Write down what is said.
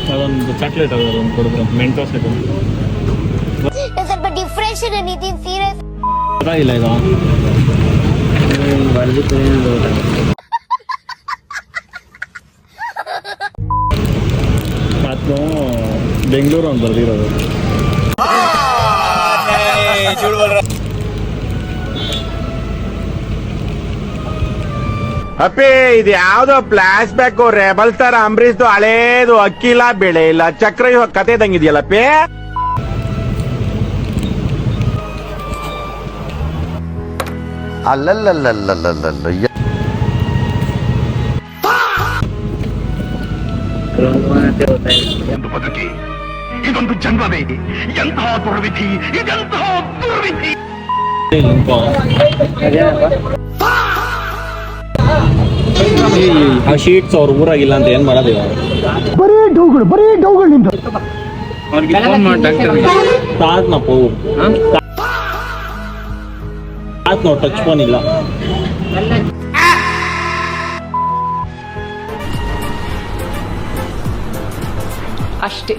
ಅದೊಂದು ಚಾಕ್ಲೇಟ್ ಅದೊಂದು ಕೊಡಿದ್ರು ಮೆಂಟೋಸ್ ಸ್ವಲ್ಪ ಡಿಫ್ರೆನ್ಷನ್ ನಿತಿನ್ ಸೀರಿಯಸ್ ಇಲ್ಲ ಇದು ಮತ್ತು ಬೆಂಗಳೂರು ಅಂತ ಬರ್ದಿರೋದು ಅಪ್ಪಿ ಇದು ಯಾವ್ದೋ ಫ್ಲಾಶ್ ಬ್ಯಾಕ್ ರೆಬಲ್ ಸ್ಟಾರ್ ಅಂಬರೀಶ್ದು ಹಳೇದು ಅಕ್ಕಿಲ್ಲ ಬೆಳೆ ಇಲ್ಲ ಚಕ್ರ ಕತೆ ಇದಂಗಿದೆಯಲ್ಲಪ್ಪಿ ಅಲ್ಲಲ್ಲಲ್ಲಲ್ಲಲ್ಲಲ್ಲ ಒಂದು ಬದುಕಿ ಇದೊಂದು ಜನ್ಮವೇ ಎಂತಹ ದುರ್ವಿಧಿ ಇದೆಂತಹ ದುರ್ವಿಧಿ ಆ ಶೀಟ್ಸ್ ಅವ್ರ ಊರಾಗಿಲ್ಲ ಅಂತ ಏನ್ ಮಾಡೋದು ಬರೀ ಡೌಗಳು ನಿಂದು ತಾತ್ನ ಪೋ ತಾತ್ ನಾವು ಟಚ್ ಫೋನ್ ಇಲ್ಲ ಅಷ್ಟೇ.